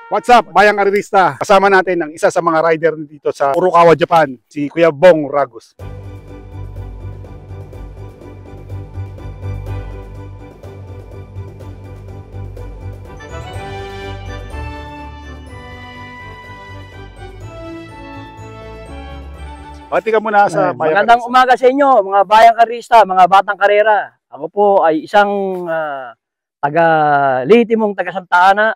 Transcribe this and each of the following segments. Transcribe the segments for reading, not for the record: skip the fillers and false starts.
What's up, Bayang Karirista? Kasama natin ang isa sa mga rider dito sa Furukawa, Japan, si Kuya Bong Ragus. Pati ka muna sa Bayang Magandang Karirista. umaga sa inyo, mga Bayang Karista, mga batang karera. Ako po ay isang taga-lihitimong taga Santa Ana.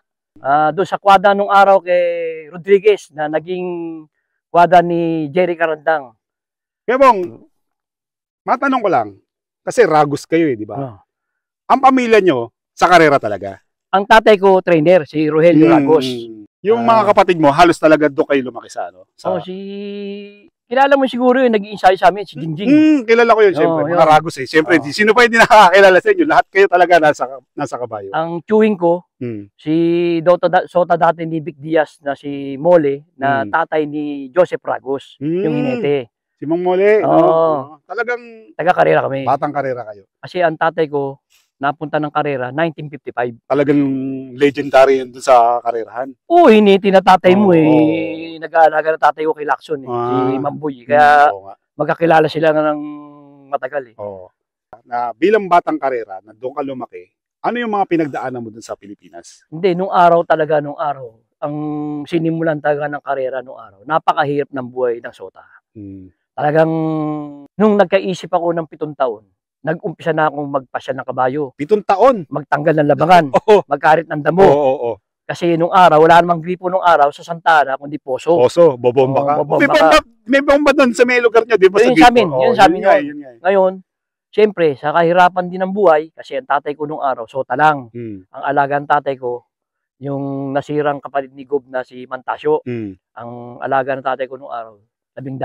Doon sa kwada nung araw kay Rodriguez na naging kwada ni Jerry Carandang. Kuya Bong, matanong ko lang, kasi Ragus kayo di ba? Oh. Ang pamilya nyo, sa karera talaga? Ang tatay ko, trainer, si Rogelio Ragos. Yung mga kapatid mo, halos talaga doon kayo lumaki sa ano? Kilala mo siguro yung nag-i-ensayo sa amin, si Jingjing. Kilala ko yun, siyempre. Mga Ragus Siyempre, sino pa hindi nakakakilala sa inyo? Lahat kayo talaga nasa kabayo. Ang chewing ko, si Sota dati ni Vic Diaz na si Mole, na tatay ni Joseph Ragos, yung hinete. Si Mang Mole. Talagang taga-karera kami. Batang karera kayo. Kasi ang tatay ko, napunta ng karera, 1955. Talagang legendary yun dun sa karerahan. Oo, hiniti na tatay mo Nag-aalaga na tatay ko kay Lacson si Mamboy. Kaya magkakilala sila ng matagal Na bilang batang karera, na doon ka lumaki, ano yung mga pinagdaanan mo dun sa Pilipinas? Hindi, nung araw, ang sinimulan talaga ng karera nung araw, napakahirap ng buhay ng Sota. Talagang, nung nagkaisip ako ng 7 taon, nag-umpisa na akong magpasya ng kabayo. 7 taon? Magtanggal ng labangan. Magkarit ng damo. Kasi nung araw, wala namang gripo nung araw sa Santa Ana, kundi poso. Poso, bobomba ka. May bomba doon sa may lugar niya, di ba? Yun sa amin yun. Ngayon, siyempre, sa kahirapan din ng buhay, kasi ang tatay ko nung araw, Sota lang. Ang alagang tatay ko, yung nasirang kapatid ni Gob na si Mantasio. Ang alaga ng tatay ko nung araw, 12.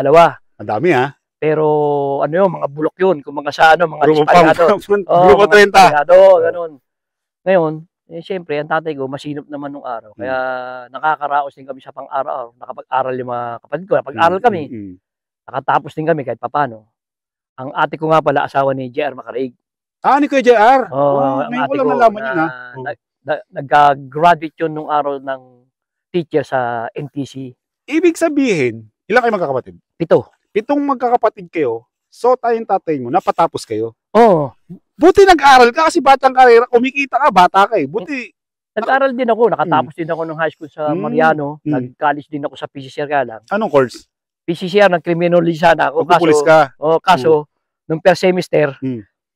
Ang dami Pero ano yun, mga bulok yun. Kung mga sa ano, mga espalgado. Grupo 30. Ganun. Ngayon, siyempre, ang tatay ko, masinop naman nung araw. Kaya nakakaraos din kami sa pang-araw. Nakapag-aral yung mga kapatid ko. Napag-aral kami. Nakatapos din kami kahit papano. Ang ate ko nga pala, asawa ni JR Macaraig. Ni Kuya JR? Ngayon ko lang nalaman yun nag-graduate yun nung araw ng teacher sa NTC. Ibig sabihin, ilang kayo magkakapatid? 7. 7 magkakapatid kayo, Sota yung tatay mo, napatapos kayo? Oo. Buti nag-aral ka kasi batang karera, kumikita ka, bata ka Buti. Nag-aral din ako, nakatapos din ako ng high school sa Mariano, nag-college din ako sa PCCR ka lang. Anong course? PCCR, nag-criminology sana ako. Pulis ka? Kaso, nung first semester,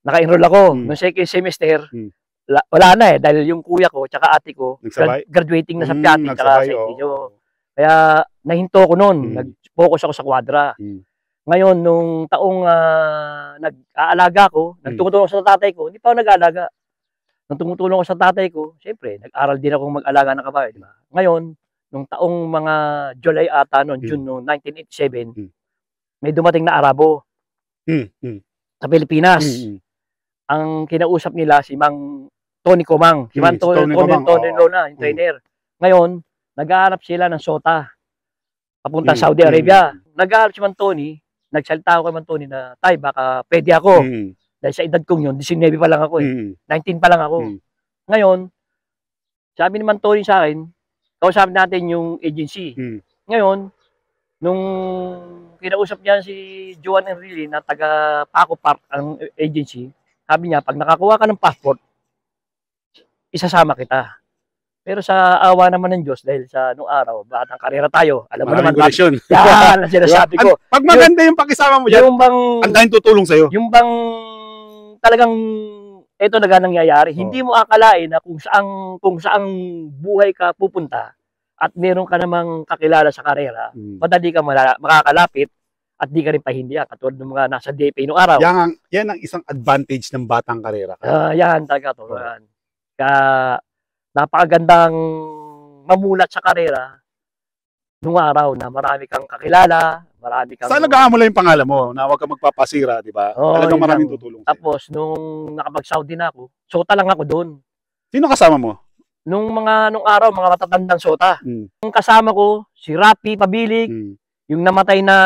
naka-enroll ako. Nung second semester, wala na dahil yung kuya ko, tsaka ate ko, graduating na sa Piati, tsaka sa Indio. Kaya, nahinto ko noon, nag-focus ako sa kwadra. Ngayon, nung taong nag-aalaga ko, nagtumutulong ako sa tatay ko, hindi pa ako nag-aalaga. Nung tumutulong ako sa tatay ko, siyempre, nag-aral din ako mag-alaga ng kabayo. Diba? Ngayon, nung taong mga July ata, June noong 1987, may dumating na Arabo sa Pilipinas. Ang kinausap nila si Mang Tony Comang. Si Mang Tony Lona, yung trainer. Ngayon, nag-aarap sila ng Sota papunta Saudi Arabia. Nag-aarap si Mang Tony, nagsalita ako kay Mang Tony na, tay, baka pwede ako. Dahil sa edad kong yun, 19 pa lang ako 19 pa lang ako. Ngayon, sabi ni Mang Tony sa akin, kausapin natin yung agency. Ngayon, nung kinausap niya si Joan Enrile na taga Paco Park ang agency, sabi niya, pag nakakuha ka ng passport, isasama kita. Pero sa awa naman ng Diyos, dahil sa nung araw, batang karera tayo, alam mo naman, yan ang sinasabi ko. Pag maganda yung pakisama mo dyan, ang daming tutulong sa'yo. Yung bang talagang ito na nangyayari, hindi mo akalain na kung saang buhay ka pupunta at meron ka namang kakilala sa karera, madali ka makakalapit at di ka rin pahindihan, katulad ng mga nasa DFA nung araw. Yan ang isang advantage ng batang karera. Yan talaga to. Kaya napakagandang mamulat sa karera nung araw na marami kang kakilala, marami kang... Saan nag-aamo lang yung pangalan mo na huwag kang magpapasira, di ba? Talagang maraming tutulong sa'yo. Tapos, nung nakapag-Saudi na ako, Sota lang ako doon. Sino kasama mo? Nung araw, mga matatandang Sota. Yung kasama ko, si Rapi Pabilik, yung namatay na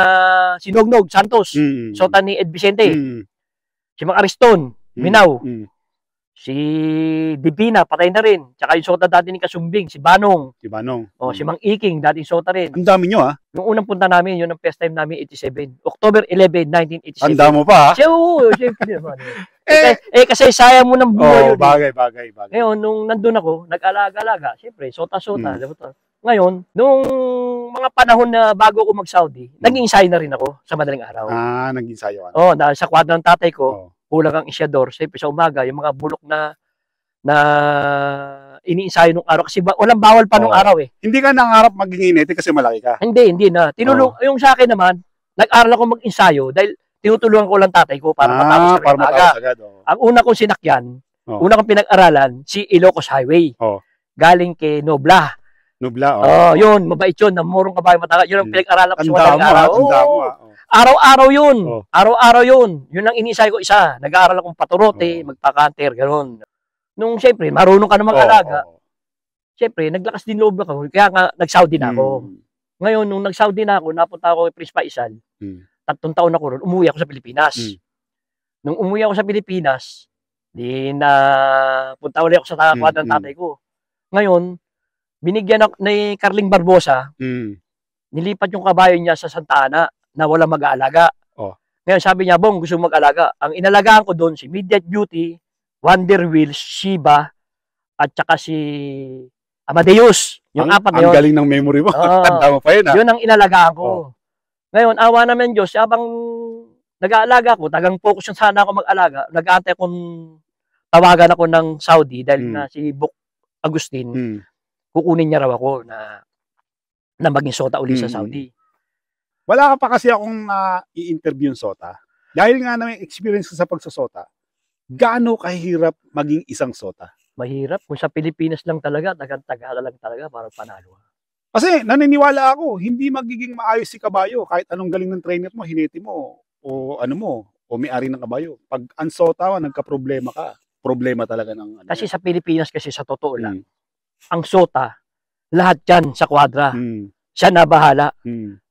si Nognog Santos, Sota ni Ed Vicente, si Mang Ariston, Minaw, Si Divina, patay na rin. Tsaka yung sota dati ni Kasumbing, si Banong. Si Banong. Si Mang Iking, dating sota rin. Ang dami nyo, ha? Nung unang punta namin, yun ang first time namin, 87. October 11, 1987. Tanda mo pa, ha? Siyempre naman. Kasi sayang mo ng buhay yun. Bagay. Ngayon, nung nandun ako, nag-alaga-alaga. Siyempre, sota-sota. Ngayon, nung mga panahon na bago ako mag-Saudi, naging ensayo na rin ako sa madaling araw. Naging ensayo ka. Dahil sa kwadro ng tatay ko, kulang ang isyador. Siyempre, sa umaga, yung mga bulok na iniinsayo nung araw. Kasi walang bawal pa nung araw eh. Hindi ka nangarap maging inete kasi malaki ka? Hindi na. Yung sa akin naman, nag-aral ako mag-ensayo dahil tinutulungan ko lang tatay ko para matapos para matapos agad. Ang una kong sinakyan, una kong pinag-aralan, si Ilocos Highway. Galing kay Nobla. Yun, mabait yun, namurong kabayo mataga. Yun ang pinag-aralan ko sa madaling araw. Araw-araw yun. Araw-araw yun. Yun ang iniisay ko isa. Nag-aaral akong paturote, magpa-canter, gano'n. Nung siyempre, marunong ka na mag-alaga, siyempre, naglakas din loob ako. Kaya nga, nag-Saudi na ako. Ngayon, nung nag-Saudi na ako, napunta ako kay Prince Faisal. 3 taon ako ron, umuwi ako sa Pilipinas. Nung umuwi ako sa Pilipinas, punta ulit ako sa kwadro ng tatay ko. Ngayon, binigyan ako ni Carling Barbosa, nilipat yung kabayo niya sa Santa Ana na walang mag-aalaga. Ngayon, sabi niya, Bong, gusto mag-alaga. Ang inalagaan ko doon, si Midnight Beauty, Wonder Wheels, Shiba, at saka si Amadeus. Yung apat na yun. Ang galing ng memory mo. Tanda mo pa yun, ha? Yun ang inalagaan ko. Ngayon, awa naman Diyos, habang nag-aalaga ko, tagang focus yung sana ako mag-alaga, nag-aantay akong tawagan ako ng Saudi dahil na si Bok Agustin, kukunin niya raw ako na maging sota uli sa Saudi. Wala ka pa kasi akong i-interview yung sota. Dahil nga na may experience ka sa pagsasota, gaano kahirap maging isang sota? Mahirap. Kung sa Pilipinas lang talaga, taga lang talaga para panalo. Kasi naniniwala ako, hindi magiging maayos si kabayo kahit anong galing ng trainer mo, hineti mo, o ano mo, o may-ari ng kabayo. Pag ansota, nagka-problema ka. Problema talaga ng ano. Kasi sa Pilipinas kasi sa totoo lang, ang sota, lahat yan sa kwadra. Siya na bahala.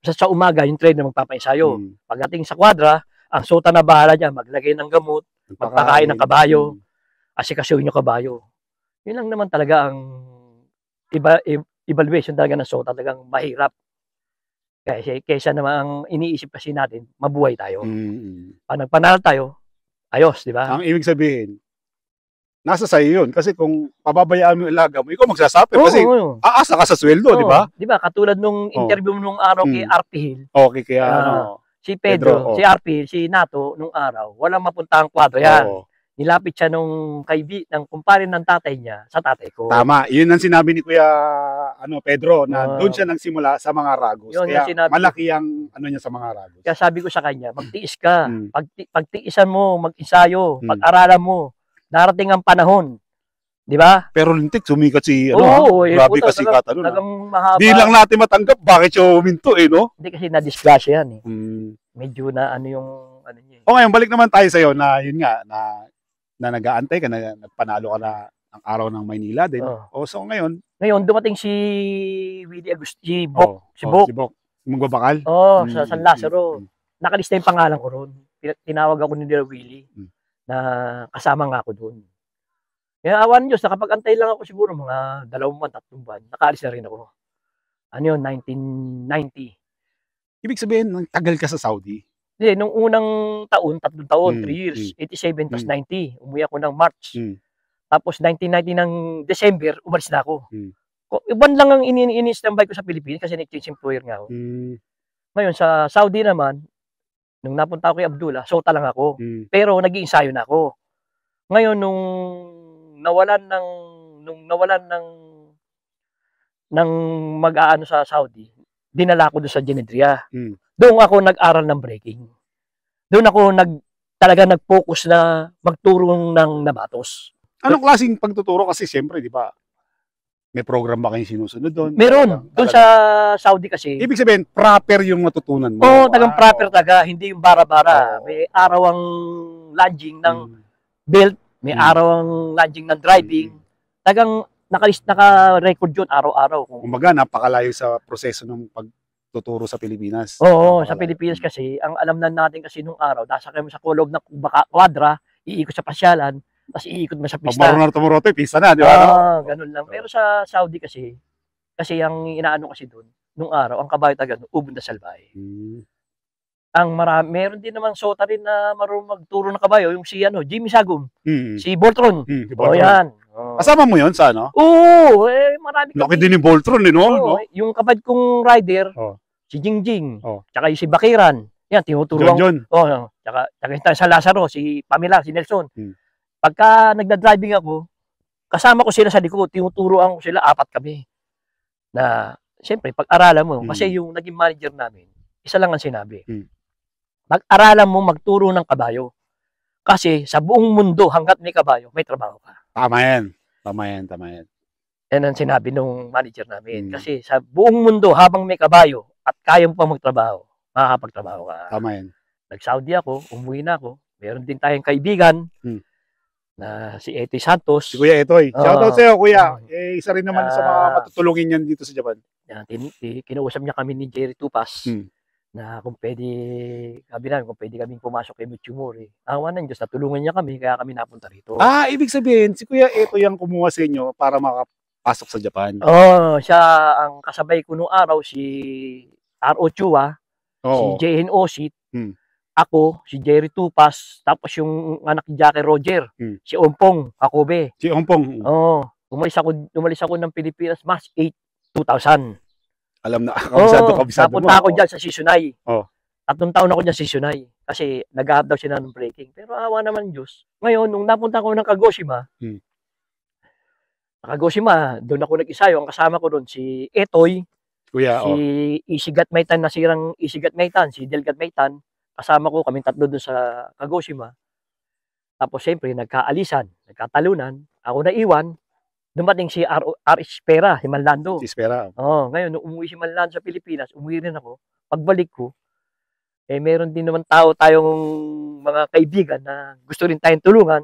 Sa umaga, yung trainer magpapainsayo. Pagdating sa kwadra, ang sota na bahala dyan, maglagay ng gamot, magpakain ng kabayo, asikasuhin yung kabayo. Yun lang naman talaga ang evaluation talaga ng sota, talagang mahirap. Kaysa naman ang iniisip kasi natin, mabuhay tayo. Pag nagpanalo tayo, ayos, di ba? Ang ibig sabihin, nasa sa'yo yun. Kasi kung pababayaan mo yung ilaga mo, ikaw magsasapi. Kasi aasa ka sa sweldo, di ba? Di ba? Katulad nung interview mo nung araw kay RP Hill. Okay, kaya si Pedro, si RP Hill, si Nato, nung araw, walang mapuntahang kwadro yan. Nilapit siya ng kumpare ng tatay niya sa tatay ko. Tama. Yun ang sinabi ni Kuya Pedro na doon siya nagsimula sa mga Ragos. Kaya malaki ang niya sa mga Ragos. Kaya sabi ko sa kanya, magtiis ka. Pagtiisan mo, mag-ensayo, pag-aralan mo, darating ang panahon. Di ba? Pero lintik, sumikat si grabe ka sikat. Di lang natin matanggap bakit siya huminto no? Hindi kasi na-disgrasya yan Medyo na yung niya. Ngayon, balik naman tayo sa'yo na yun nga, na nag-aantay ka, nagpanalo ka na ang araw ng Maynila din. So ngayon dumating si Willie Agustin, si Bok. Magbabakal? Sa San Lazaro. Nakalista yung pangalan ko ron. Tinawag ako ni Willie na kasama nga ako doon. Kaya awan Diyos, nakapag-antay lang ako siguro mga 2 buwan, 3 buwan. Nakaalis na rin ako. 1990. Ibig sabihin, nang tagal ka sa Saudi? Hindi, nung unang taon, 3 taon, 3 years, 87 plus 90. Umuwi ako ng March. Tapos 1990 ng December, umalis na ako. Iban lang ang ini-standby ko sa Pilipinas kasi nag-change employer nga ako. Ngayon, sa Saudi naman, nung napunta ako kay Abdullah, sota lang ako. Pero nag-iinsayo na ako. Ngayon, nung nawalan ng mag-aano sa Saudi, dinala ko doon sa Genedria. Doon ako nag-aral ng breaking. Doon ako talaga nag-focus na magturo ng nabatos. Anong klaseng pagtuturo? Kasi siyempre, di ba, may program ba kayong sinusunod doon? Meron. Doon sa Saudi kasi. Ibig sabihin, proper yung natutunan mo. Tagang proper talaga. Hindi yung bara-bara. May araw ang lunging ng belt. May araw ang lunging ng driving. Tagang naka-record yun araw-araw. Kumbaga, napakalayo sa proseso ng pagtuturo sa Pilipinas. Sa Pilipinas kasi, ang alam na natin kasi nung araw, nasa kami sa kulog ng kwadra, iikot sa pasyalan, Tapos iikot mo sa Pag pista. marunong tumuroto, pista na, di ba? Ganun lang. Pero sa Saudi kasi ang inaano kasi doon, nung araw, ang kabayo taga ubod na salbahe. Ang marami, meron din naman sota rin na marunong magturo ng kabayo, yung si Jimmy Sagum, si Voltron. Yan. Kasama mo yun sa ano? Oo, marami. Laki din yung Voltron, no? Yung kapad kong rider, si Jingjing, tsaka yung si Bakiran. Yan, tinuturuan. Tsaka sa Lazaro, si Pamela, si Nelson. Pagka nagda-driving ako, kasama ko sila sa likod, tinuturuan ko sila, 4 kami. Na, siyempre, pag-aralan mo, kasi yung naging manager namin, isa lang ang sinabi. Pag-aralan mo magturo ng kabayo. Kasi sa buong mundo, hanggat may kabayo, may trabaho ka. Tama yan. Yan ang sinabi nung manager namin. Kasi sa buong mundo, habang may kabayo, at kaya mo pa magtrabaho, makakapagtrabaho ka. Tama yan. Nag-Saudi ako, umuwi na ako. Meron din tayong kaibigan, na si Etoy Santos. Si Kuya Etoy. Shoutout sa'yo, Kuya. Isa rin naman sa mga matutulungin yan dito sa Japan. Kinausap niya kami ni Jerry Tupas na kung pwede kaming pumasok kay Muchumori. Awa ng Diyos, natulungan niya kami, kaya kami napunta rito. Ibig sabihin, si Kuya Etoy ang kumuha sa inyo para makapasok sa Japan. Siya ang kasabay ko noong araw, si R.O. Chua, si J.N. Osit, ako, si Jerry Tupas, tapos yung anak ni Jackie Roger, si Ompong Jacobe. Si Ompong. Umalis ako ng Pilipinas, March 8, 2000. Alam na, kabisado mo. Napunta ako dyan sa Sisunay. 3 taon ako dyan sa Sisunay. Kasi nag-ahap daw sila ng breaking. Pero awa naman Diyos. Ngayon, nung napunta ako ng Kagoshima, doon ako nag-isayo. Ang kasama ko doon, si Etoy, Kuya, si Isigat Maitan, nasirang Isigat Maitan, si Delgat Maitan. Kasama ko, kaming 3 doon sa Kagoshima. Tapos siyempre, nagkaalisan, nagkatalunan. Ako naiwan. Dumating si R. Espera, si Manlando. Si Espera. Ngayon, nung umuwi si Manlando sa Pilipinas, umuwi rin ako. Pagbalik ko, meron din naman tayong mga kaibigan na gusto rin tayong tulungan.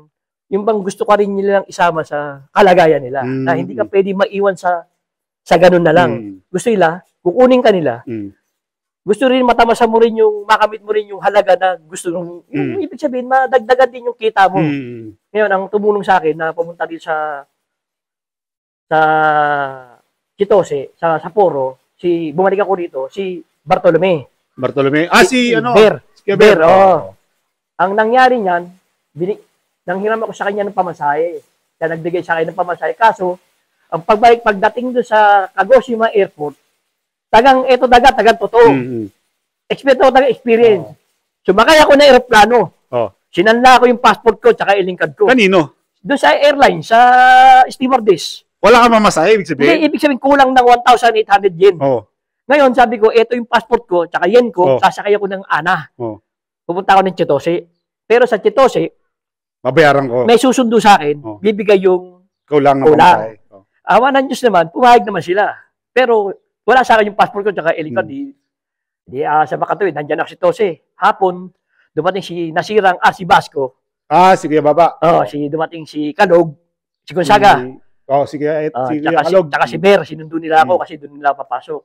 Yung bang gusto ka rin nilang isama sa kalagayan nila. Na hindi ka pwede maiwan sa ganun na lang. Gusto nila, kukunin ka nila. Gusto rin matamasa mo rin makamit mo rin yung halaga na gusto nung, ibig sabihin, madagdagan din yung kita mo. Ngayon, ang tumulong sa akin na pumunta din sa Chitose, sa Sapporo, bumalik ako dito, si Bartolome. Si Ber. Ang nangyari niyan, nanghiram ako sa kanya ng pamasahe. Kaya nagbigay sa akin ng pamasahe. Kaso, ang pagdating doon sa Kagoshima Airport, tagang totoo. Experience. Sumakay ako ng aeroplano. Sinanla ko yung passport ko tsaka ilingkad ko. Kanino? Doon sa airline, sa stewardess. Wala ka mamasahe, ibig sabihin? Hindi, ibig sabihin kulang ng 1,800 yen. Ngayon, sabi ko, ito yung passport ko tsaka yen ko, sasakay ako ng ANA. Pupunta ako ng Chitose. Pero sa Chitose, mabayaran ko. May susundo sa akin, bibigay yung kulang. Awa ng Diyos naman, pumayag naman sila. Pero wala sa akin yung passport ko tsaka ilingkod. Sa Makatuwid, nandiyan ako si Tose. Hapon, dumating si nasirang si Basco. Sige, baba. Dumating si Kalog, si Gonzaga. Kalog. Tsaka si Ber, sinundo nila ako kasi doon nila papasok.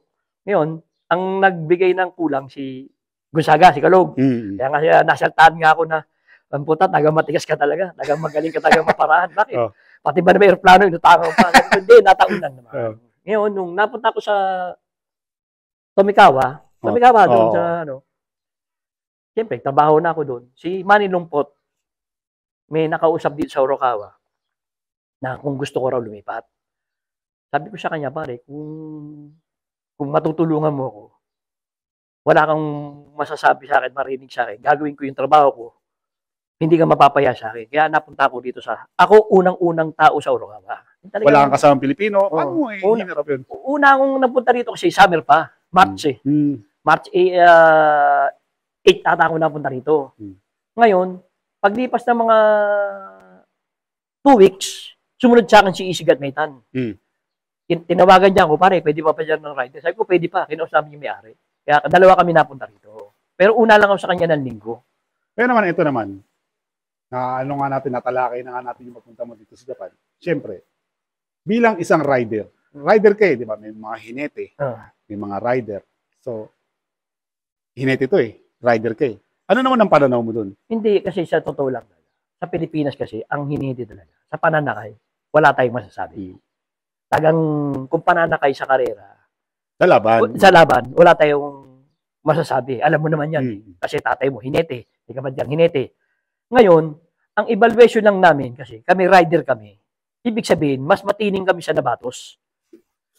Ngayon, ang nagbigay ng kulang si Gonzaga, si Kalog. Kaya nga nasaltahan nga ako na, ang puta, taga-matigas ka talaga. Taga-magaling ka, taga-maparahan. Bakit? Pati ba na may aeroplano, inutangan pa. Hindi, nataunan naman. Ngayon, nung napunta ko sa Tomikawa doon sa siyempre, trabaho na ako doon. Si Manny Lumpot, may nakausap dito sa Orokawa na kung gusto ko raw lumipat. Sabi ko sa kanya, pare, kung matutulungan mo ako, wala kang masasabi sa akin, marinig sa akin, gagawin ko yung trabaho ko, hindi ka mapapaya sa akin. Kaya napunta ako dito ako unang-unang tao sa Orokawa. Wala kang kasamang Pilipino. Paano mo hinarap yun? Una akong napunta dito kasi summer pa. March March 8 ata ako napunta rito. Ngayon, paglipas ng mga 2 weeks, sumunod sa akin si Isigat Maitan. Tinawagan niya ako, pare, pwede pa dyan ng rider? Sabi ko, pwede pa. Kinausap niya may-ari. Kaya 2 kami napunta rito. Pero una lang ako sa kanya ng linggo. Pero naman, ito naman, natalakay na nga natin yung magpunta mo dito sa Japan. Siyempre, bilang isang rider kayo, di ba? May mga hinete, may mga rider. So, hinete to rider kayo. Ano naman ang pananaw mo dun? Hindi, kasi sa totoo lang. sa Pilipinas kasi, ang hinihintay talaga, sa pananakay, wala tayong masasabi. Tagang, kung pananakay sa karera, sa laban, wala tayong masasabi. Alam mo naman yan. Kasi tatay mo, hinete. Hindi ka ba dyan, hinete. Ngayon, ang evaluation lang namin, kasi kami rider kami, ibig sabihin, mas matining kami sa nabatos.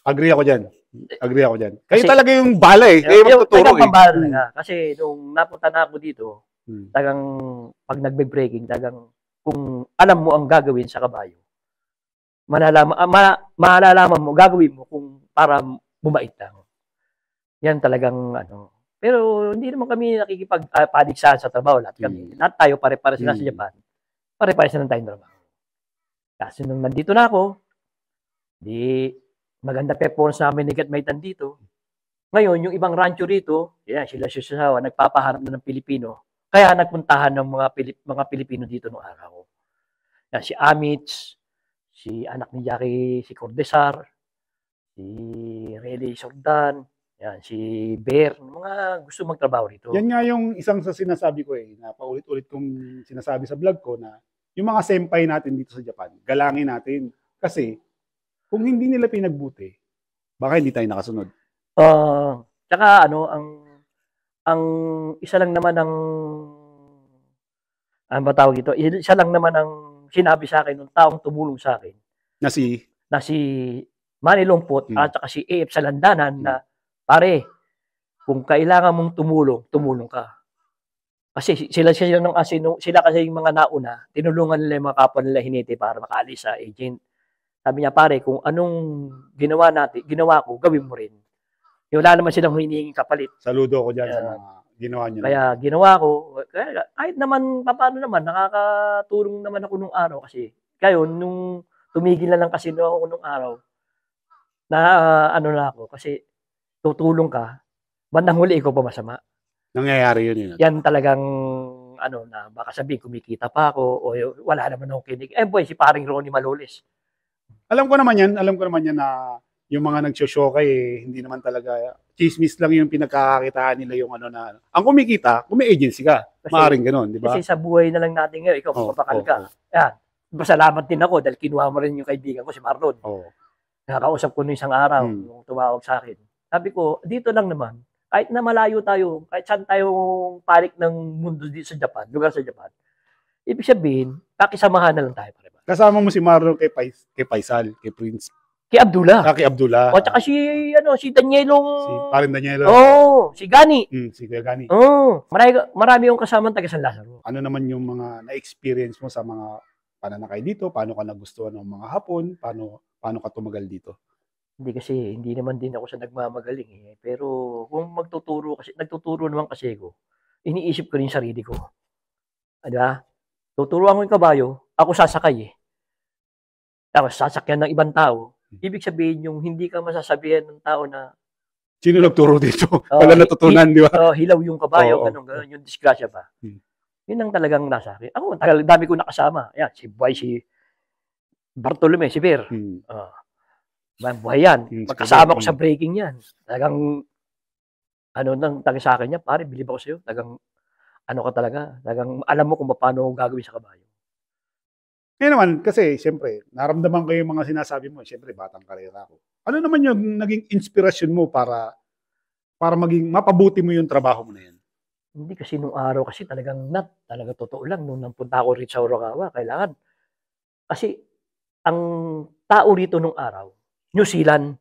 Agree ako dyan. Kayo talaga yung bala eh. Kayo magtuturo eh. Kasi nung napunta na ako dito, tagang pag nagbe-breaking, tagang kung alam mo ang gagawin sa kabayo, malalaman mo, gagawin mo kung para bumait lang. Yan talagang ano. Pero hindi naman kami nakikipagpaniksahan sa trabaho. Lahat kami. Lahat tayo pare-pares na sa Japan. Pare-pares na tayong trabaho. Kasi nung nandito na ako, di maganda performance namin ni Gatmaitan dito. Ngayon, yung ibang rancho rito, yan, sila susasawa, nagpapaharap na ng Pilipino. Kaya nagpuntahan ng mga Pilipino dito noong araw. Yan, si Amits, si anak ni Jackie, si Cordesar, si Rene Sordan, yan, si Bear, mga gusto magtrabaho rito. Yan nga yung isang sa sinasabi ko eh, na paulit-ulit kong sinasabi sa vlog ko na yung mga senpai natin dito sa Japan, galangin natin. Kasi kung hindi nila pinagbuti, baka hindi tayo nakasunod. Tsaka ano, ang isa lang naman ang matawag ito, isa lang naman ang sinabi sa akin ng taong tumulong sa akin. Na si Manny Longpot at saka si AF Salandanan na, pare, kung kailangan mong tumulong ka. Kasi sila kasi yung mga nauna, tinulungan nila yung mga kapwa nila hinete para makaalis sa agent. Sabi niya, pare, kung anong ginawa ko, gawin mo rin. Wala naman silang hinihinging kapalit. Saludo ko dyan sa mga ginawa niyo. Kaya ginawa ko, kahit naman, paano naman, nakakatulong naman ako nung araw kasi. Kayo, nung tumigil na lang kasi ako nung araw, na ano na ako, kasi tutulong ka, bandang huli ikaw pa masama. Nangyayari yun. Yan talagang, na baka sabihin, kumikita pa ako, o wala naman akong kinig. Boy, si paring Ronnie Maloles. Alam ko naman yan na yung mga nagsosyokay hindi naman talaga, chismis lang yung pinagkakakitaan nila yung na, ang kumikita, kung may agency ka, maaaring gano'n, di ba? Kasi sa buhay na lang natin ngayon, ikaw, papakal ka. Yan, masalamat din ako dahil kinuha mo rin yung kaibigan ko, si Marlon. Nakakausap ko nung isang araw, nung tumawag sa akin. Sabi ko, dito lang naman, kahit na malayo tayo, kahit saan tayong parik ng mundo dito sa Japan, lugar sa Japan, ibig sabihin, kakisamahan na lang tayo. Kasama mo si Marlon kay Faisal, kay Prince. Kay Abdullah. Kay Abdullah. O, tsaka si Danielong. Si parin Danielo. Si Gani. Si Kuya Gani. Marami yung kasamang taga San Lazaro. Ano naman yung mga na-experience mo sa mga pananakay dito? Paano ka nagustuhan ng mga Hapon? Paano ka tumagal dito? Hindi naman din ako sa nagmamagaling eh. Pero kung nagtuturo naman kasi ako, iniisip ko rin sarili ko. Diba? Tuturuan ko yung kabayo, ako sasakay eh. Tapos sasakyan ng ibang tao. Ibig sabihin yung hindi ka masasabihan ng tao na sino nagturo dito? Wala natutunan, di ba? Hilaw yung kabayo, ganun, yung disgrasya pa. Yun ang talagang nasa akin. Ako, dami ko nakasama. Yan, si Buhay, si Bartolome, si Bear. Buhay yan. Magkasama ko sa breaking yan. Talagang, nang taga sa akin yan, pare, bilib ako sa'yo. Talagang, ka talaga. Talagang, alam mo kung paano gagawin sa kabayo. Ngayon naman, kasi, siyempre, naramdaman ko yung mga sinasabi mo. Siyempre, batang karera ako. Ano naman yung naging inspirasyon mo para mapabuti mo yung trabaho mo na yan? Hindi kasi nung araw kasi talaga totoo lang. Nung napunta ako rito sa Orokawa, kailangan. Kasi, ang tao rito nung araw, New Zealand,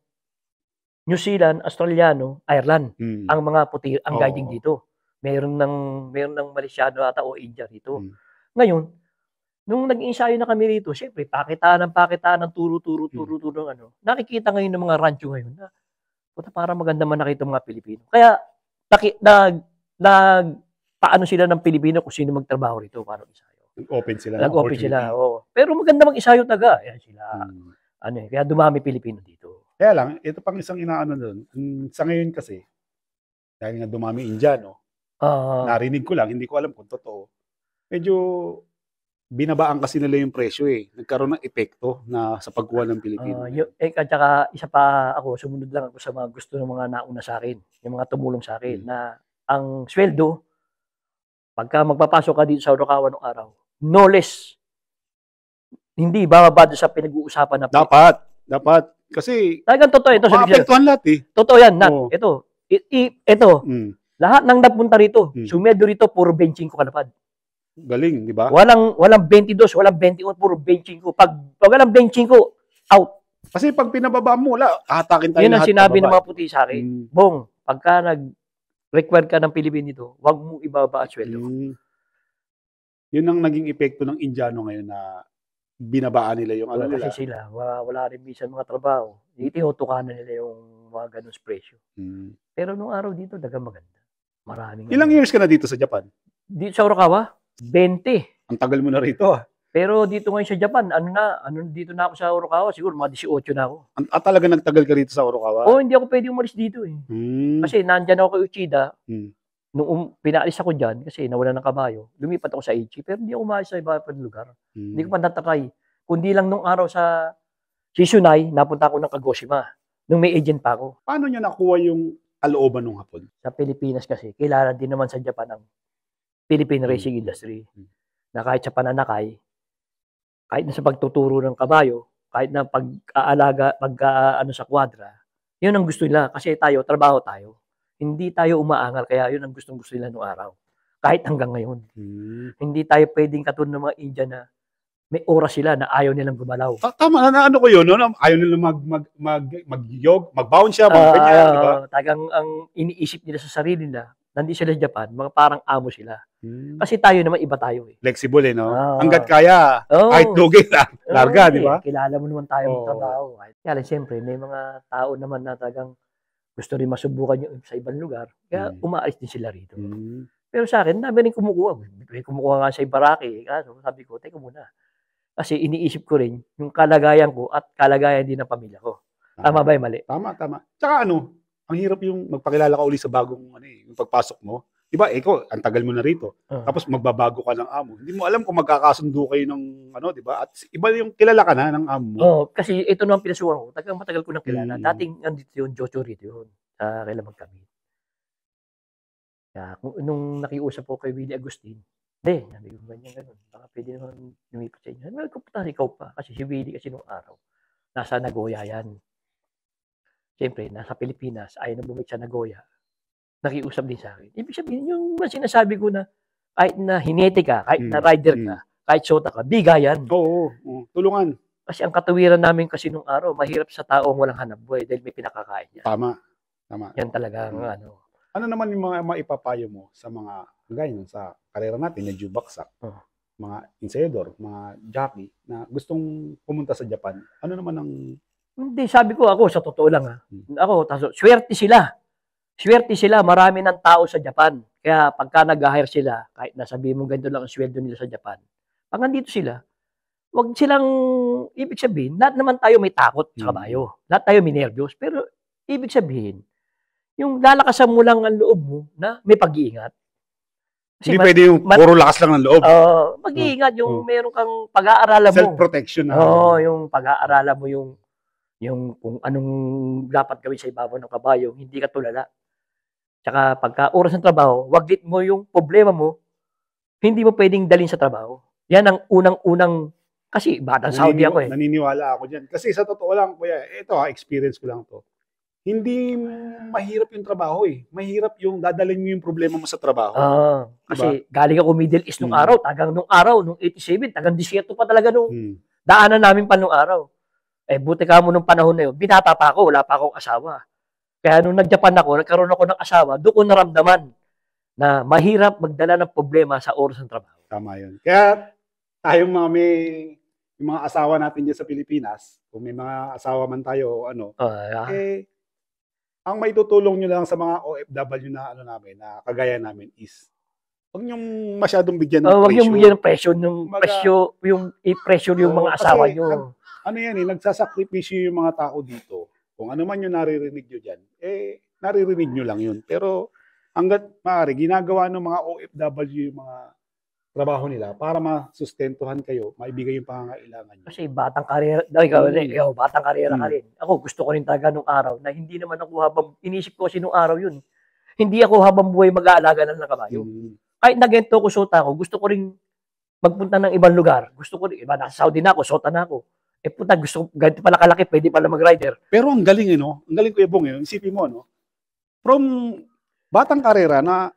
Australiano, Ireland, ang mga puti, ang guiding dito. Meron ng Malaysiano ata o India dito. Ngayon, nung nag-ensayo na kami rito, syempre, pakitaan ng turo, nakikita ngayon ng mga rancho ngayon na, para maganda man nakita mga Pilipino. Kaya, paano sila ng Pilipino kung sino magtrabaho rito para ensayo. Nag-open sila. Oo. Pero maganda mag-ensayo taga. Yan sila. Kaya dumami Pilipino dito. Kaya lang, ito pang isang inaano doon. Sa ngayon kasi, dahil nga dumami Indiano, narinig ko lang, hindi ko alam kung totoo. Medyo binabaan kasi nila yung presyo eh. Nagkaroon ng epekto na sa pagkuha ng Pilipino. At saka isa pa ako, sumunod lang ako sa mga gusto ng mga nauna sa akin, yung mga tumulong sa akin, na ang sweldo, pagka magpapasok ka dito sa Orokawa nung araw, knowledge. Hindi bababa doon sa pinag-uusapan na. Dapat. Kasi, talagang totoo ito. maapektuhan lahat eh. Totoo yan, Nat. Ito. Lahat ng napunta rito, sumedyo rito, puro 25 kalapad. Galing, di ba? Walang 22, walang 21, puro 25. Pag walang 25, out. Kasi pag pinababa mo, atakin tayo. Yun ang sinabi ng mga puti sa akin. Bong, pagka nag-require ka ng Pilipino dito, wag mo ibaba ang sweldo. Yun ang naging epekto ng Indiano ngayon na binabaan nila yung ano nila. Kasi sila, wala rin minsan mga trabaho. Tinutukanan nila yung mga ganun presyo. Pero nung araw dito, dagang maganda. Maraming. Ilang years ka na dito sa Japan? Dito sa Orokawa? 20. Ang tagal mo na rito. Pero dito ngayon sa Japan, dito na ako sa Orokawa, siguro mga 18 na ako. Talaga nagtagal ka rito sa Orokawa? Oo, hindi ako pwede umalis dito eh. Kasi nandyan ako kay Uchida, nung pinaalis ako dyan, kasi nawala ng kabayo, lumipat ako sa Aichi, pero hindi ako umalis sa iba pang lugar. Hindi ko pa natatry. Kundi lang nung araw sa Shisunai, napunta ako ng Kagoshima, nung may agent pa ako. Paano nyo nakuha yung kalooban ng Hapon? Sa Pilipinas kasi, kilala din naman sa Japan ang Philippine racing industry. Na kahit sa pananakay, kahit na sa pagtuturo ng kabayo, kahit na pag-aalaga, sa kwadra, yun ang gusto nila. Kasi trabaho tayo. Hindi tayo umaangal, kaya yun ang gustong-gusto nila noong araw. Kahit hanggang ngayon. Hindi tayo pwedeng katulad ng mga Indian na may oras sila na ayaw nilang gumalaw. Tama na, ano ko yun, no? Ayaw nilang mag-yog, mag-bounce siya, ganyan, di ba? Tagang ang iniisip nila sa sarili nila, nandito sila sa Japan, mga parang amo sila. Kasi tayo naman, iba tayo eh. Flexible eh, no? Hanggat kaya, kahit lugi lang, larga, di ba? Kilala mo naman tayo ng trabaho. Kaya lang, siyempre, may mga tao naman na tagang gusto rin masubukan yung sa ibang lugar, kaya umaalis din sila rito. Pero sa akin, dami rin kumukuha. May kumukuha nga sa Ibaraki. Kaso sabi ko, teka muna. Kasi iniisip ko rin yung kalagayan ko at kalagayan din ng pamilya ko. Tama ba yung mali? Tama. Tsaka ang hirap yung magpakilala ka uli sa bagong yung pagpasok mo. Diba, ikaw, ang tagal mo na rito. Tapos magbabago ka ng amo. Hindi mo alam kung magkakasundo kayo ng diba? At iba yung kilala ka na ng amo mo. Kasi ito na ang pinasuhan ko. Matagal ko nang kilala. Dating nandito yun, Jojo rito yun. Kailan magkabit. Kaya nung nakiusap ko kay Willie Agustin, sabi ko ganyan. Baka pwede naman lumipat sa inyo. Sabi ko, ikaw pa. Kasi si Willie kasi nung araw, nasa Nagoya yan. Siyempre, nasa Pilipinas, ayaw na bumalik sa Nagoya. Nakiusap din sa akin. Ibig sabihin, yung sinasabi ko na kahit na hinete ka, kahit na rider ka, kahit shota ka, bigayan. Oo, tulungan. Kasi ang katuwiran namin kasi nung araw, mahirap sa taong walang hanap buhay dahil may pinakakain niya. Tama. Yan talaga ang Ano naman yung mga maipapayo mo sa mga, ganyan, sa karera natin, medyo baksak, mga insidor, mga jockey, na gustong pumunta sa Japan? Ano naman ang... Hindi, sabi ko ako, sa totoo lang swerte sila, marami ng tao sa Japan. Kaya pagka nag-hire sila, kahit nasabihin mo ganito lang ang sweldo nila sa Japan, pag nandito sila, wag silang, ibig sabihin, lahat naman tayo may takot sa kabayo. Lahat tayo may nervyos. Pero, ibig sabihin, yung lalakasan mo lang ang loob mo na may pag-iingat. Hindi pwede yung puro lakas lang ng loob. Mag-iingat yung meron kang pag-aaralan mo. Self-protection. Yung pag-aaralan mo yung kung anong dapat gawin sa ibabaw ng kabayo, hindi ka tulala. Tsaka pagka oras ng trabaho, waglit mo yung problema mo, hindi mo pwedeng dalhin sa trabaho. Yan ang unang-unang, kasi batang Saudi ako eh. Naniniwala ako dyan. Kasi sa totoo lang, kuya, ito experience ko lang to. Hindi mahirap yung trabaho eh. Mahirap yung dadalhin mo yung problema mo sa trabaho. Kasi galing ako Middle East nung araw, nung 87, tagang disyerto pa talaga nung daanan namin pa nung araw. Buti ka mo nung panahon na yun, binata pa ako, wala pa akong asawa. Kaya nung nag-Japan ako, nagkaroon ako ng asawa, doon ko naramdaman na mahirap magdala ng problema sa oras ng trabaho. Tama yun. Kaya tayong yung mga asawa natin dyan sa Pilipinas, kung may mga asawa man tayo, ang may tutulong nyo lang sa mga OFW na namin, na kagaya namin is, huwag niyong masyadong bigyan ng presyo. Huwag yung bigyan ng presyo, yung i-pressure yung mga asawa nyo. Nagsasakripisyo yung mga tao dito. Kung ano man yung naririnig nyo dyan, naririnig nyo lang yun. Pero hanggat maaari, ginagawa ng mga OFW yung mga trabaho nila para masustentuhan kayo, maibigay yung pangangailangan nyo. Kasi batang karera, batang karera ka rin. Ako, gusto ko rin talaga nung araw na hindi naman ako inisip ko kasi nung araw yun. Hindi ako habang buhay mag-aalaga ng kabayo. Kahit na ganito ko suot ako, gusto ko rin magpunta ng ibang lugar. Gusto ko, iba, nasa Saudi na ako, Sota na ako. Punta, gusto ko, ganito pala kalaki, pwede pala mag-rider. Pero ang galing, no? Ang galing ko Bong, isipin mo, no? From batang karera na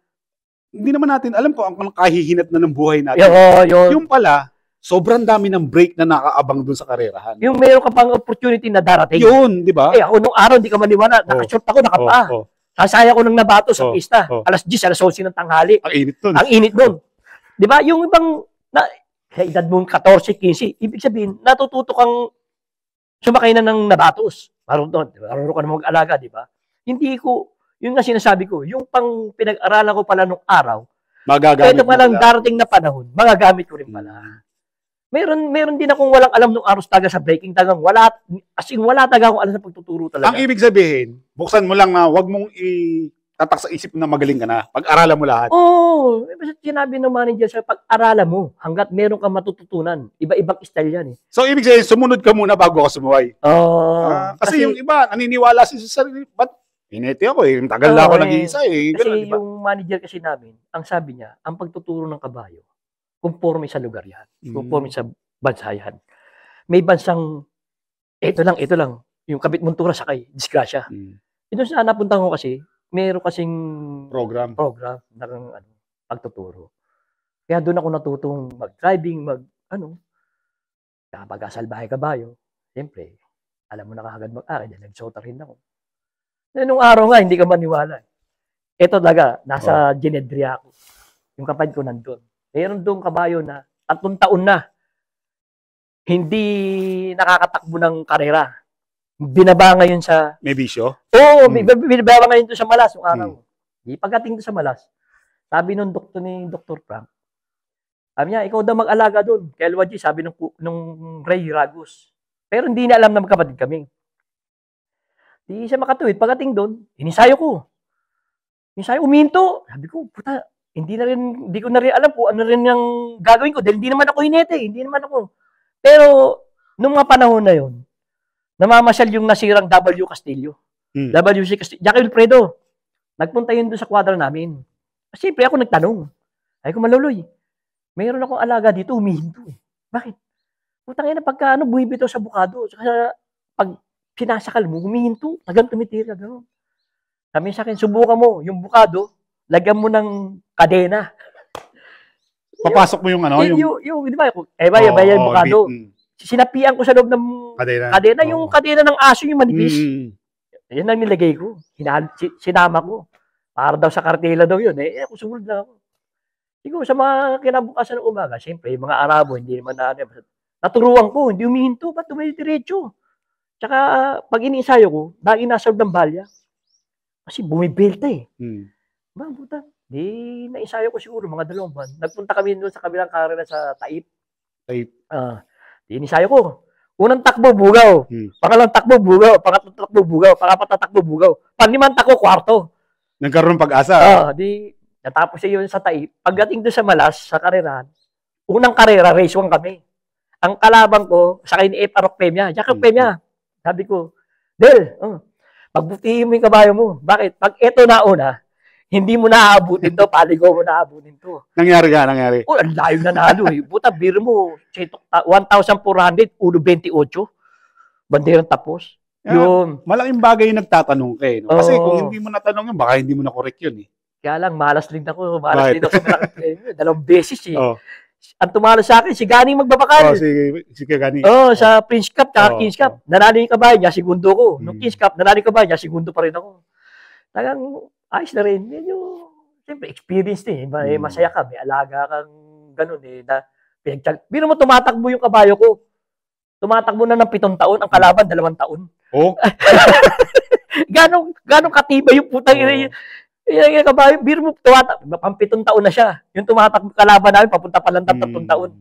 hindi naman natin alam ko ang kahihinat na ng buhay natin. Yung pala, sobrang dami ng break na nakaabang dun sa karerahan. Yung meron ka pang opportunity na darating. Yun, di ba? Ako nung araw, hindi ka maniwala. Nakashort ako, nakapaa. Sasaya ko ng nabato sa pista. Alas 10, alas 11 ng tanghali. Ang init dun. Ang init dun. Di ba? Yung ibang, sa edad mo 14, 15, ibig sabihin, natututo kang sumakay na ng nabatos. Marunong ka na mag-alaga, di ba? Hindi ko, yun nga sinasabi ko, yung pang pinag-aralan ko pala nung araw, ito palang darating na panahon, magagamit ko rin pala. Meron din akong walang alam nung aros taga sa breaking, tagang wala, as in wala taga akong alam sa pagtuturo talaga. Ang ibig sabihin, buksan mo lang na wag mong tatak sa isip na magaling ka na. Pag-aralan mo lahat. Oo. Sinabi ng manager sa pag-aralan mo hanggat meron kang matututunan. Iba-ibang style yan eh. So, ibig sabihin, sumunod ka muna bago ka sumuway. Kasi yung iba, naniniwala sa sarili. Ba't hinete ako eh. Tagal na ako nag-iisa eh. Kasi ganun, diba? Yung manager kasi namin, ang sabi niya, ang pagtuturo ng kabayo, conforme sa lugar yan. Conforme sa bansa yan. May bansang, ito lang, yung kabit montura sakay, disgrasya. Ito sa napunta ko kasi, meron kasing program ng pagtuturo. Kaya doon ako natutong mag-driving, kapag asalbahe kabayo, siyempre, alam mo na kagad mag-aral, nagsota rin ako. Nung araw nga, hindi ka maniwala. Ito talaga, nasa Ginedria ako. Yung kapatid ko nandun. Meron doon kabayo na 3 taon na hindi nakakatakbo ng karera. Binaba ngayon sa... May bisyo? Oo, binaba ngayon doon sa Malas yung araw. Pagdating doon sa Malas, sabi nung doktor ni Dr. Frank, sabi niya, ikaw daw mag-alaga doon. Kaya LYG, sabi nung Ray Ragos. Pero hindi niya alam na magkapatid kami. Di siya makatuwid. Pagdating doon, inisayo ko. Uminto. Sabi ko, puta, hindi ko na rin alam po ano rin yung gagawin ko. Dahil hindi naman ako hinete. Hindi naman ako. Pero, nung mga panahon na yun, namamasyal yung nasirang W. Castillo. WC Castillo. Jackie Wilfredo. Nagpunta yun doon sa kwadra namin. Siyempre ako nagtanong. Ay ko maluloy. Mayroon akong alaga dito, humihinto eh. Bakit? Putang ina, pagka bumibitaw sa bukado. Saka pag sinasakal mo, humihinto. Tagang tumitira. Gano'n. Sabi sa akin, subukan mo. Yung bukado, lagyan mo ng kadena. Papasok mo yung ano? Yung di ba? Yung bukado. Sinapian ko sa loob ng kadena. Yung kadena ng aso yung manipis. Yan ang nilagay ko. Sinama ko. Para daw sa kartela daw yun. Ako sumunod lang ako. Siguro sa mga kinabukasan ng umaga, siyempre, yung mga Arabo, hindi naman naturuan ko, hindi umihinto, ba't dumidiretso? Tsaka, pag iniisayo ko, lagi nasa loob ng balya. Kasi bumibelta eh. Puta, di naisayo ko siguro, mga 2 buwan. Nagpunta kami doon sa kabilang karera sa Taip. Inisayo ko. Unang takbo, bugaw. Pangalang takbo, bugaw. Pangatlong takbo, bugaw. Pangapat takbo, bugaw. Pang-5 takbo, kwarto. Nagkaroon ng pag-asa. Natapos siya yun sa Taip. Pagdating doon sa Malas, sa karerahan, unang karera, race 1 kami. Ang kalabang ko, sakay ni F. Arok Pemya. Jack Arok Pemya. Sabi ko, Del, pagbutihin mo yung kabayo mo. Bakit? Pag eto na una, hindi mo naaabutin to, paligo mo naaabutin to. Nangyari. Ang layo na nalo eh. Buta, biro mo, 1,400, 1.28. Banderang tapos. Yun. Malaking bagay yung nagtatanong ka eh. No? Kasi kung hindi mo natanong yun, baka hindi mo na correct yun eh. Kaya lang, malas din ako. Sa Malaki Premio. 2 beses eh. Ang tumalo sa akin, si Gani Magbabakal. Si Gani. Sa Prince Cup, Kings Cup. Nanalo yung kabayo niya, segundo ko. Nung Kings Cup, nanalo yung kabayo niya, segundo pa rin ako. Tagang, ayos na rin. Medyo, siyempre, experience din. Masaya ka. May alaga kang ganun eh. Biro mo, tumatakbo yung kabayo ko. Tumatakbo na ng 7 taon. Ang kalaban, 2 taon. Ganong katibay yung putang ina. Yung kabayo, biro mo, pang 7 taon na siya. Yung tumatakbo kalaban namin, papunta pa lang 3 taon.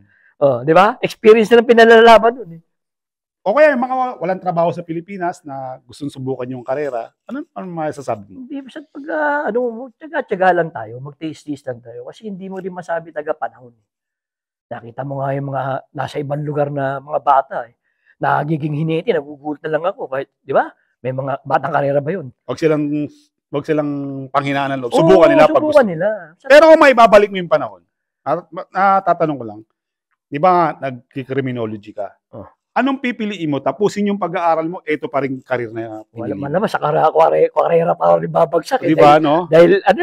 Di ba? Experience na ng pinalalaban nun eh. O kaya yung mga walang trabaho sa Pilipinas na gustong subukan yung karera, ano masasabi mo? Hindi, basta pag, tsaga-tsaga lang tayo, mag-taste lang tayo. Kasi hindi mo rin masabi panahon. Nakita mo nga yung mga nasa ibang lugar na mga bata eh. Nagiging hinete, nagugulat na lang ako. Kahit, di ba? May mga batang karera ba yun? Huwag silang panghinaan ng loob. Subukan nila pag gusto. Nila. Pero kung may babalik mo yung panahon, tatanong ko lang, Di ba nag-criminology ka? Oh. Anong pipiliin mo? Tapusin yung pag-aaral mo, ito pa rin karir na pinili. Wala man naman, sa karera pa rin babagsak. Di ba, no? Dahil ano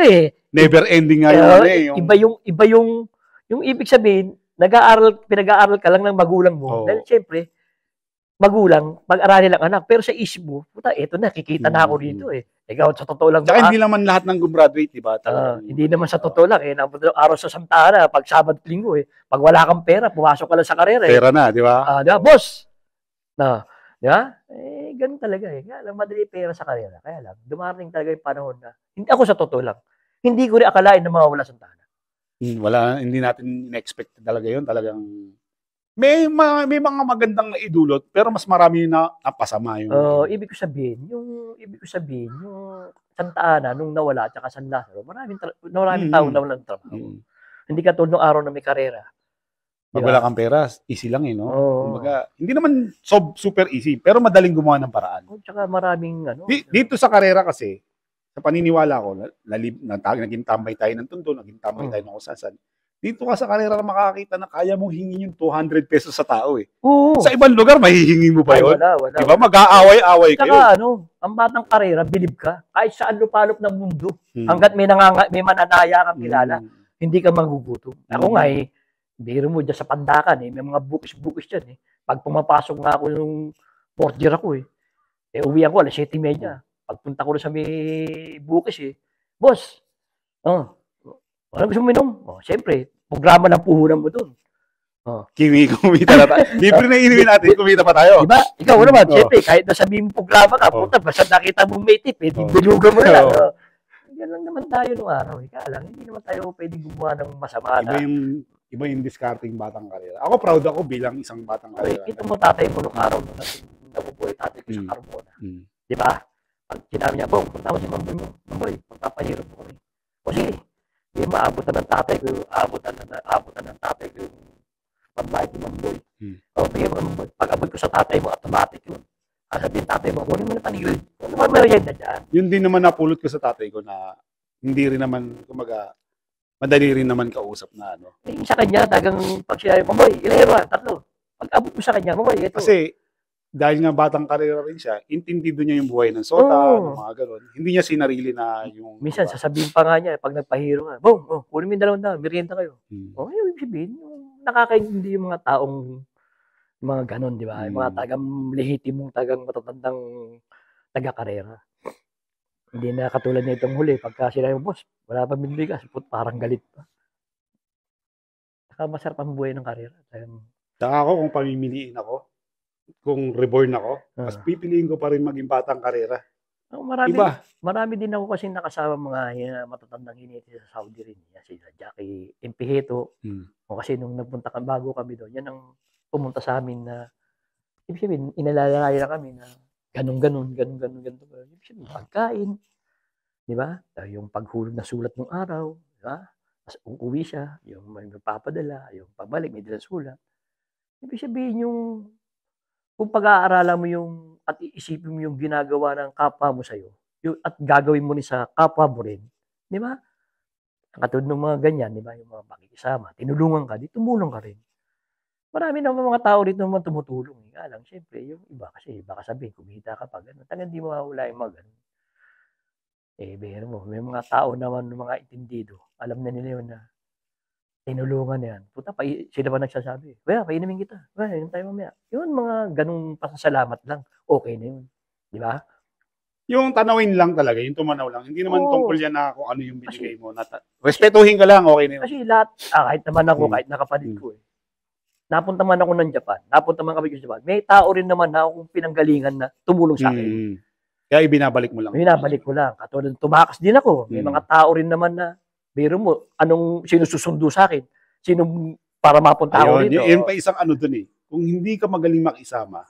never ending nga yung Iba yung ibig sabihin, pinag-aaral ka lang ng magulang mo. Dahil siyempre, magulang, pag-aralin lang anak. Pero sa isip mo, puta, eto na, kikita na ako dito Ikaw, sa totoo lang. Tsaka hindi naman lahat ng gumraduate, di ba? Hindi naman sa totoo lang araw sa Santa Ana, pag Sabado at Linggo Pag wala kang pera, pumasok ka lang sa karera Pera na, di ba? Di ba, boss? Di ba? Ganun talaga Kaya lang, madali pera sa karera. Kaya lang, dumarating talaga yung panahon na, hindi ako sa totoo lang, hindi ko rin akalain na mawawala Santa Ana. Hindi natin in-expect talaga yun. Talagang, may mga magandang naidulot, pero mas marami na napasama yung. Ibig ko sabihin, yung Santa Ana, nung nawala, at saka San Lazaro, maraming tao nawala ng trabaho. Hindi ka tulad ng araw na may karera. Pag wala kang pera, easy lang no? Kumbaga, hindi naman super easy, pero madaling gumawa ng paraan. Tsaka maraming dito sa karera kasi, sa paniniwala ko, naging tambay tayo ng Tondo, naging tambay tayo ng Kusasan. Dito ka sa karera makakakita na kaya mong hingin yung 200 pesos sa tao Sa ibang lugar, mahihingi mo ba yun? Wala. Diba? Mag-aaway-aaway kayo. Tsaka ang batang karera, bilib ka. Kahit saan lupalop ng mundo. Hanggat may mananaya kang kilala, hindi ka magugutom. Ako nga biro mo dyan sa Pandakan may mga bukis-bukis dyan Pag pumapasok nga ako nung 4th year ako uwi ako 7:30. Pagpunta ko sa may bukis boss, ano gusto mo minom? Siyempre, programa ng puhunan mo doon. Kumita na tayo. Libre na inumin natin, kumita pa tayo. Diba? Ikaw naman, siyempre, kahit nasabihin mo programa ka, puta, basta nakita mong may tip, bilugan mo na lang. Yan lang naman tayo nung araw. Kaya lang, hindi naman tayo pwede gumawa ng masama na. Iba yung discarding batang karera. Ako proud ako bilang isang batang karera. Ito mo tatay mo nung araw na nabubuhay tatay ko sa Carmona. Diba? Pag sinabi niya, punta mo si Mamboy mo. Mamboy, magpapahirap mo kami. O sige, yung maabutan ng tatay ko, aabutan ng tatay ko yung pambayad ni Mamboy. Bigyan mo Mamboy. Pag abot ko sa tatay mo, automatic yun. Sabihin tatay mo, kunin mo na panigil. Ano ba merienda dyan? Yun din naman napulot ko sa tatay ko na hindi rin naman, kumaga, madali rin naman kausap na Sa kanya, tagang pag sinabi, Mamboy, ilero 3. Pag abot mo sa kanya, Mamboy, ito. Kasi, dahil nga batang karera rin siya, intindido niya yung buhay ng sota, ng mga gano'n. Hindi niya sinarili na yung. Minsan, sasabihin pa nga niya, pag nagpahiro nga, Bong, kunin mo yung 200, merienda kayo. Yung sabihin, nakakaintindi yung mga taong, mga gano'n, di ba? Yung mga tagang lehitimong, tagang matatandang taga-karera. Hindi na katulad na itong huli, pagka sila yung boss, wala pa binbigas, parang galit pa. Saka masarap ang buhay ng karera. Saka ako, kung pamimiliin ako, kung reborn ako, mas pipiliin ko pa rin maging batang karera. Marami din ako kasi nakasama mga matatandang hiniti sa Saudi rin. Si Jackie Impiheto. O kasi nung nagpunta bago kami doon, yan ang pumunta sa amin na, ibig sabihin, inalalaya kami na ganun. Ibig sabihin, pagkain. Di ba? Yung paghulog na sulat ng araw. Di ba? Tapos uuwi siya, yung may magpapadala, yung pabalik, may dalang sulat. Ibig sabihin kung pag-aaralan mo at iisipin mo yung ginagawa ng kapwa mo sa'yo, at gagawin mo rin sa kapwa mo rin, di ba? Katulad ng mga ganyan, di ba? Yung mga pakikisama, tinulungan ka, di tumulong ka rin. Marami naman mga tao dito naman tumutulong. Nga lang, syempre, yung iba kasi, baka sabihin, kumita ka pa, gano'n. Tangan di mawawala yung mga gano'n. Bihira mo, may mga tao naman, mga intindido, alam na nila yun na, tinulungan na yan. Puta, sila pa nagsasabi, kaya, painumin kita. Kaya, yun tayo mamaya. Yun, mga ganung pasasalamat lang. Okay na yun. Di ba? Yung tanawin lang talaga, yung tumanaw lang. Hindi naman tungkol yan na kung ano yung binigay mo. Respetuhin ka lang, okay na yun. Kasi lahat, kahit naman ako, kahit nakapatid ko napunta man ako ng Japan, napunta man kami sa Japan, may tao rin naman na akong pinanggalingan na tumulong sa akin. Kaya ibinabalik mo lang. Binabalik ko lang. Katulad, tumakas din ako. May mga tao rin naman na, biro mo, anong sinususundo sa akin? Sino para mapunta ako dito? Yun pa isang dun Kung hindi ka magaling makisama,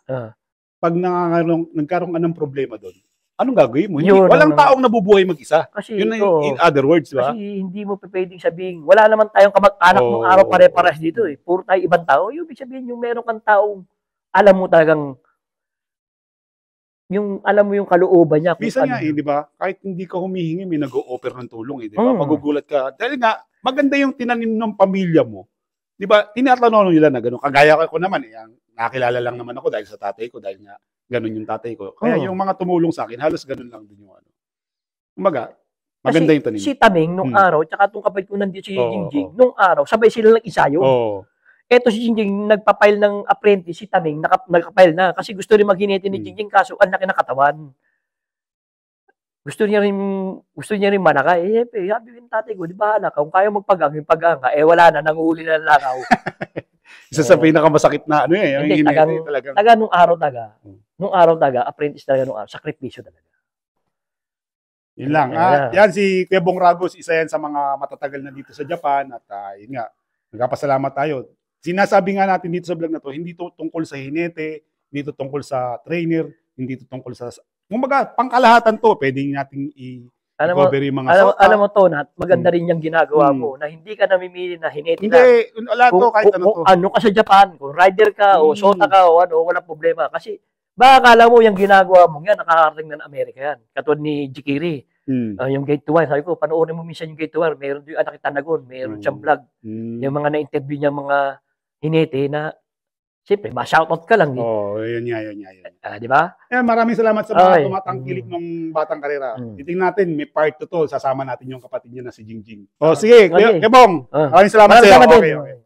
pag nagkaroon ka ng problema doon, anong gagawin mo? Walang taong nabubuhay mag-isa. Kasi yun in other words, ba? Kasi hindi mo pwedeng sabihin, wala naman tayong kamag-anak ng araw pare-pares dito Puro tayo ibang tao. Yung ibig sabihin, yung meron kang taong, alam mo talagang, alam mo yung kalooban niya. Bisa nga di ba? Kahit hindi ka humihingi, may nag-o-offer ng tulong di ba? Magugulat ka. Dahil nga, maganda yung tinanim ng pamilya mo Di ba, tinatanong nila na gano'n. Kagaya ko naman, nakakilala lang naman ako dahil sa tatay ko, dahil nga gano'n yung tatay ko. Kaya yung mga tumulong sa akin, halos gano'n lang din yung ano. Kumbaga, maganda yung tanim. Si Taming nung araw, tsaka itong kapatid ko nandito si Jingjing, nung araw, sabay sila nag-isayo. Eto si Jingjing, nagpapail ng apprentice, si Taming, nagpapail na. Kasi gusto rin maghinete ni Jingjing, kaso ang laki ng katawan. Gusto niya rin manaka. Sabi yung tatay ko, di bahala ka. Kung kaya magpagang, yung pagang ka. Wala na, nanguhuli na langaw. Isa sa pinakamasakit na ano eh. Hindi, nung araw taga, apprentice talaga nung araw, sakripisyo talaga. Yun lang. Yan si Kuya Bong Ragos, isa yan sa mga matatagal na dito sa Japan. At yun nga, nagpapasalamat tayo. Sinasabi nga natin dito sa vlog na to, hindi to tungkol sa hinete, hindi to tungkol sa trainer, hindi to tungkol sa... Kumbaga, pangkalahatan to, pwede nating i-cover yung mga sota. Alam mo to, Nat, maganda rin yung ginagawa mo, na hindi ka namimili na hinete na. Hindi, wala to, kahit ano to. Ano ka sa Japan, kung rider ka, o sota ka, o ano, walang problema. Kasi, baka akala mo yung ginagawa mo yan, nakakarating na ng Amerika yan. Katulad ni Jikiri, yung Gate to One. Sabi ko, panoorin mo minsan yung Gate to One, meron yung anak Tanagon, meron siyang vlog. Yung mga na-interview niya mga hinete na, siyempre, ma-shoutout ka lang. Yun nga. Di ba? Maraming salamat sa mga tumatangkilik ng Batang Karera. Titingnan natin, may part 2 to, sasama natin yung kapatid niya na si Jingjing. Sige, Kuya Bong, maraming salamat sa iyo. Okay.